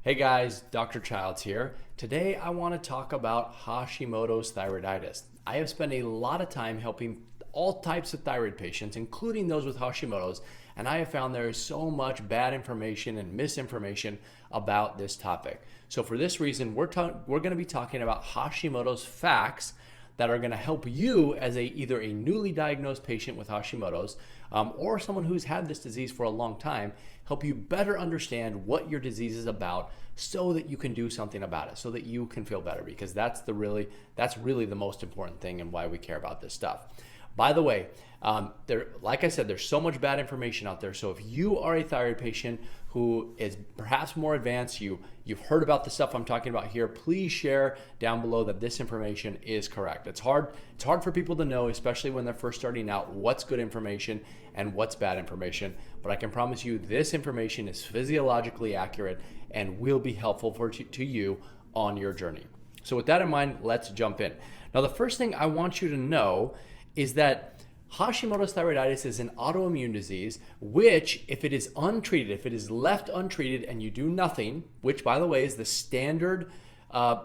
Hey guys, Dr. Childs here. Today I want to talk about Hashimoto's thyroiditis. I have spent a lot of time helping all types of thyroid patients, including those with Hashimoto's, and I have found there is so much bad information and misinformation about this topic. So for this reason, we're going to be talking about Hashimoto's facts that are going to help you as either a newly diagnosed patient with Hashimoto's or someone who's had this disease for a long time, help you better understand what your disease is about so that you can do something about it, so that you can feel better, because that's really the most important thing and why we care about this stuff. By the way, like I said, there's so much bad information out there. So if you are a thyroid patient who is perhaps more advanced, you've heard about the stuff I'm talking about here, please share down below that this information is correct. It's hard for people to know, especially when they're first starting out, what's good information and what's bad information. But I can promise you this information is physiologically accurate and will be helpful to you on your journey. So with that in mind, let's jump in. Now, the first thing I want you to know is that Hashimoto's thyroiditis is an autoimmune disease, which if it is untreated, if it is left untreated and you do nothing, which by the way is the standard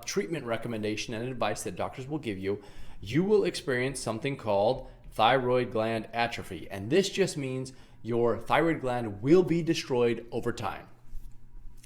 treatment recommendation and advice that doctors will give you, you will experience something called thyroid gland atrophy. And this just means your thyroid gland will be destroyed over time.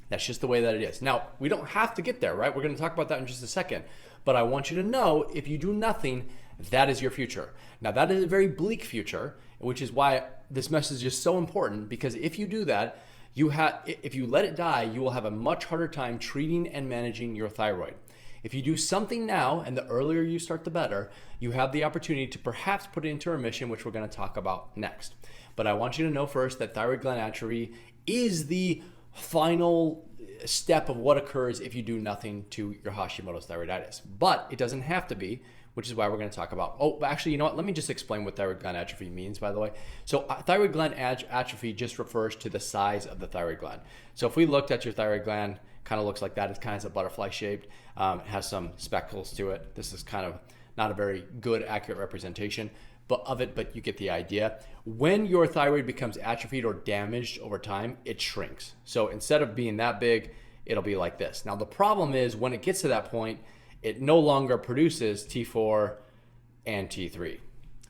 That's just the way that it is. Now, we don't have to get there, right? We're going to talk about that in just a second. But I want you to know, if you do nothing, that is your future. Now, that is a very bleak future, which is why this message is so important, because if you do that, if you let it die, you will have a much harder time treating and managing your thyroid. If you do something now, and the earlier you start, the better, you have the opportunity to perhaps put it into remission, which we're going to talk about next. But I want you to know first that thyroid gland atrophy is the final step of what occurs if you do nothing to your Hashimoto's thyroiditis. But it doesn't have to be, which is why we're going to talk about, actually, you know what? Let me just explain what thyroid gland atrophy means, by the way. So thyroid gland atrophy just refers to the size of the thyroid gland. So if we looked at your thyroid gland, kind of looks like that. It's kind of a butterfly shaped. It has some speckles to it. This is kind of not a very good, accurate representation but you get the idea. When your thyroid becomes atrophied or damaged over time, it shrinks. So instead of being that big, it'll be like this. Now the problem is when it gets to that point, it no longer produces T4 and T3.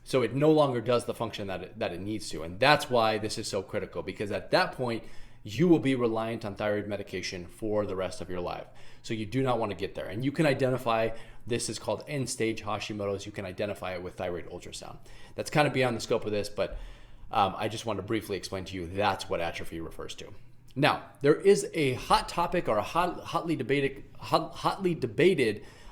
So it no longer does the function that it needs to. And that's why this is so critical, because at that point, you will be reliant on thyroid medication for the rest of your life. So you do not want to get there. And you can identify, this is called end-stage Hashimoto's. You can identify it with thyroid ultrasound. That's kind of beyond the scope of this, but I just want to briefly explain to you that's what atrophy refers to. Now, there is a hot topic or a hotly debated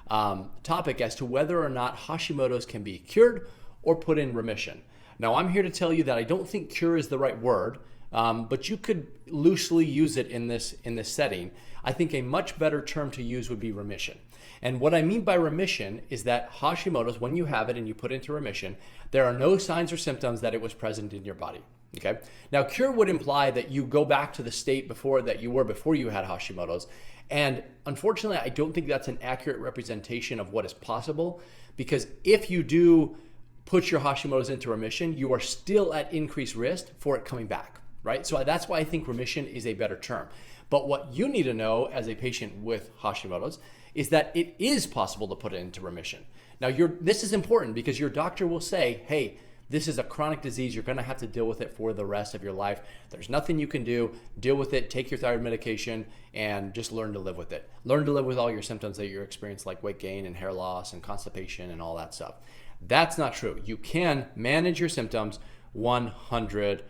topic as to whether or not Hashimoto's can be cured or put in remission. Now, I'm here to tell you that I don't think cure is the right word, but you could loosely use it in this setting. I think a much better term to use would be remission. And what I mean by remission is that Hashimoto's, when you have it and you put it into remission, there are no signs or symptoms that it was present in your body. Okay. Now, cure would imply that you go back to the state before you had Hashimoto's. And unfortunately, I don't think that's an accurate representation of what is possible, because if you do put your Hashimoto's into remission, you are still at increased risk for it coming back, right? So that's why I think remission is a better term. But what you need to know as a patient with Hashimoto's is that it is possible to put it into remission. Now, this is important because your doctor will say, hey, this is a chronic disease. You're going to have to deal with it for the rest of your life. There's nothing you can do. Deal with it. Take your thyroid medication and just learn to live with it. Learn to live with all your symptoms that you experience, like weight gain and hair loss and constipation and all that stuff. That's not true. You can manage your symptoms 100%.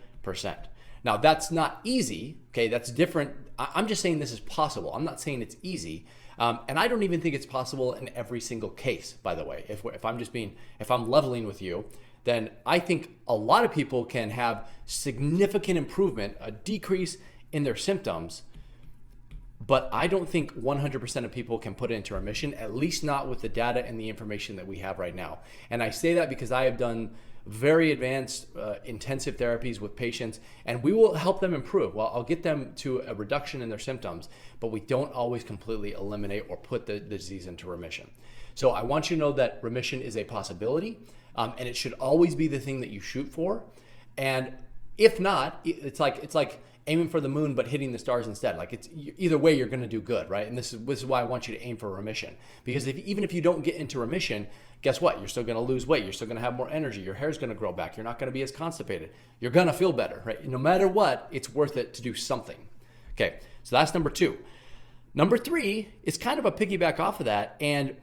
Now, that's not easy. Okay, that's different. I'm just saying this is possible. I'm not saying it's easy. And I don't even think it's possible in every single case, by the way. If I'm leveling with you, then I think a lot of people can have significant improvement, a decrease in their symptoms, but I don't think 100% of people can put it into remission, at least not with the data and the information that we have right now. And I say that because I have done very advanced intensive therapies with patients, and we will help them improve. Well, I'll get them to a reduction in their symptoms, but we don't always completely eliminate or put the disease into remission. So I want you to know that remission is a possibility, and it should always be the thing that you shoot for. And If not, it's like aiming for the moon but hitting the stars instead. Like, it's either way, you're going to do good, right? And this is why I want you to aim for remission, because even if you don't get into remission, guess what? You're still going to lose weight. You're still going to have more energy. Your hair's going to grow back. You're not going to be as constipated. You're going to feel better, right? No matter what, it's worth it to do something. Okay, so that's number 2. Number 3 is kind of a piggyback off of that, and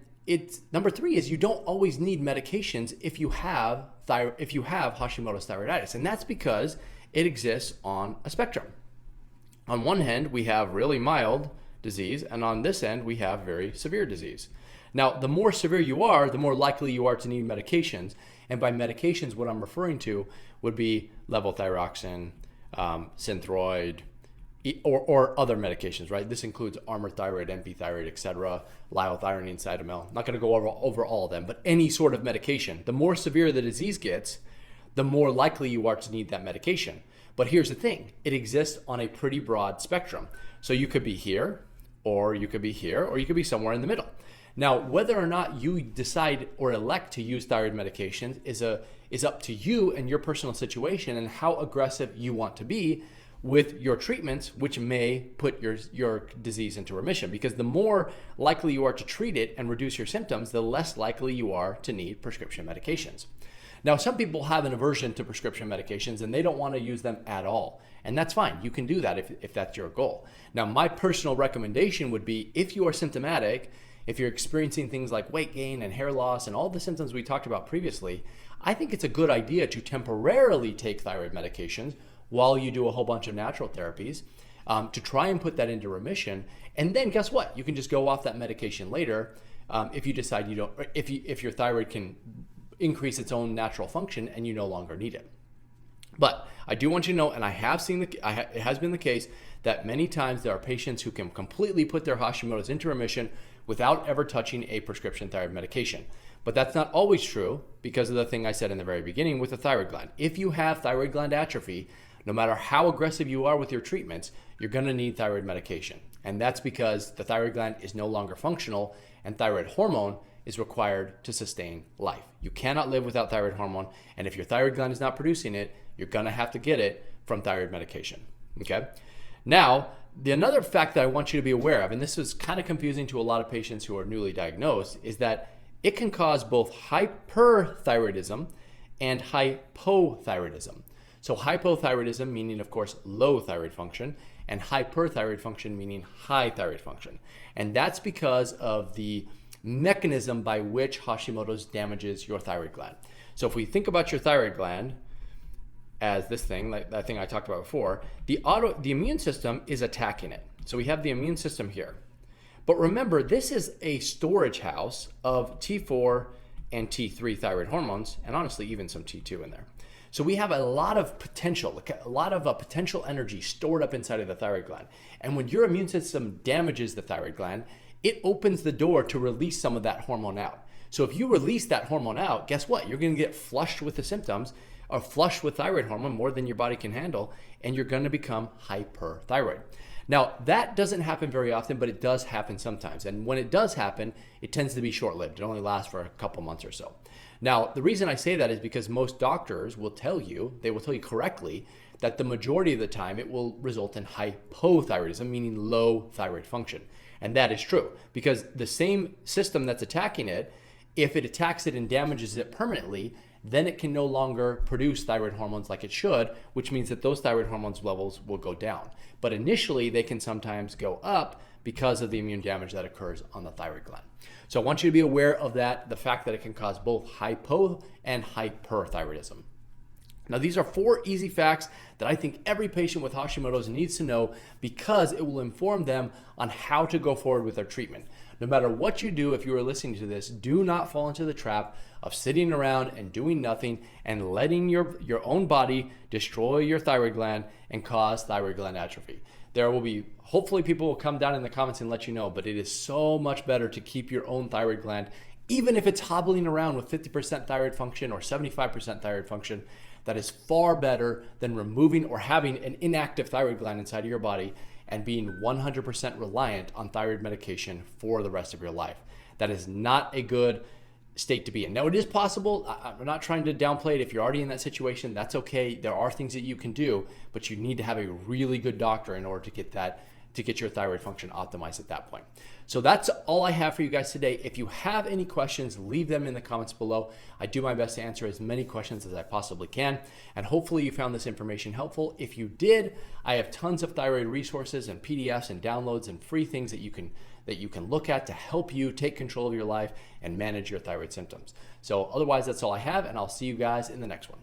number 3 is you don't always need medications if you have Hashimoto's thyroiditis, and that's because it exists on a spectrum. On one hand, we have really mild disease, and on this end, we have very severe disease. Now, the more severe you are, the more likely you are to need medications, and by medications, what I'm referring to would be levothyroxine, Synthroid, or other medications, right? This includes Armour Thyroid, MP Thyroid, etc., liothyronine, Cytomel. I'm not going to go over all of them, but any sort of medication. The more severe the disease gets, the more likely you are to need that medication. But here's the thing, it exists on a pretty broad spectrum. So you could be here, or you could be here, or you could be somewhere in the middle. Now, whether or not you decide or elect to use thyroid medications is up to you and your personal situation and how aggressive you want to be with your treatments, which may put your disease into remission. Because the more likely you are to treat it and reduce your symptoms, the less likely you are to need prescription medications. Now, some people have an aversion to prescription medications and they don't want to use them at all. And that's fine. You can do that if that's your goal. Now, my personal recommendation would be, if you are symptomatic, if you're experiencing things like weight gain and hair loss and all the symptoms we talked about previously, I think it's a good idea to temporarily take thyroid medications while you do a whole bunch of natural therapies to try and put that into remission. And then guess what? You can just go off that medication later if you decide you don't, if your thyroid can increase its own natural function and you no longer need it. But I do want you to know, and I have seen it has been the case, that many times there are patients who can completely put their Hashimoto's into remission without ever touching a prescription thyroid medication. But that's not always true because of the thing I said in the very beginning with the thyroid gland. If you have thyroid gland atrophy, no matter how aggressive you are with your treatments, you're going to need thyroid medication. And that's because the thyroid gland is no longer functional and thyroid hormone is required to sustain life. You cannot live without thyroid hormone, and if your thyroid gland is not producing it, you're going to have to get it from thyroid medication. Okay? Now, another fact that I want you to be aware of, and this is kind of confusing to a lot of patients who are newly diagnosed, is that it can cause both hyperthyroidism and hypothyroidism. So hypothyroidism meaning, of course, low thyroid function, and hyperthyroid function meaning high thyroid function. And that's because of the mechanism by which Hashimoto's damages your thyroid gland. So if we think about your thyroid gland as this thing, like that thing I talked about before, the immune system is attacking it. So we have the immune system here. But remember, this is a storage house of T4 and T3 thyroid hormones, and honestly, even some T2 in there. So we have a lot of potential, potential energy stored up inside of the thyroid gland. And when your immune system damages the thyroid gland, it opens the door to release some of that hormone out. So if you release that hormone out, guess what? You're going to get flushed with the symptoms, or flushed with thyroid hormone more than your body can handle, and you're going to become hyperthyroid. Now, that doesn't happen very often, but it does happen sometimes. And when it does happen, it tends to be short-lived. It only lasts for a couple months or so. Now, the reason I say that is because most doctors will tell you, correctly, that the majority of the time it will result in hypothyroidism, meaning low thyroid function. And that is true because the same system that's attacking it, if it attacks it and damages it permanently, then it can no longer produce thyroid hormones like it should, which means that those thyroid hormones levels will go down. But initially, they can sometimes go up because of the immune damage that occurs on the thyroid gland. So I want you to be aware of that, the fact that it can cause both hypo and hyperthyroidism. Now, these are 4 easy facts that I think every patient with Hashimoto's needs to know because it will inform them on how to go forward with their treatment. No matter what you do, if you are listening to this, do not fall into the trap of sitting around and doing nothing and letting your own body destroy your thyroid gland and cause thyroid gland atrophy. There will be, hopefully people will come down in the comments and let you know, but it is so much better to keep your own thyroid gland, even if it's hobbling around with 50% thyroid function or 75% thyroid function. That is far better than removing or having an inactive thyroid gland inside of your body and being 100% reliant on thyroid medication for the rest of your life. That is not a good state to be in. Now, it is possible. I'm not trying to downplay it. If you're already in that situation, that's okay. There are things that you can do, but you need to have a really good doctor in order to get your thyroid function optimized at that point. So that's all I have for you guys today. If you have any questions, leave them in the comments below. I do my best to answer as many questions as I possibly can. And hopefully you found this information helpful. If you did, I have tons of thyroid resources and PDFs and downloads and free things that you can look at to help you take control of your life and manage your thyroid symptoms. So otherwise, that's all I have, and I'll see you guys in the next one.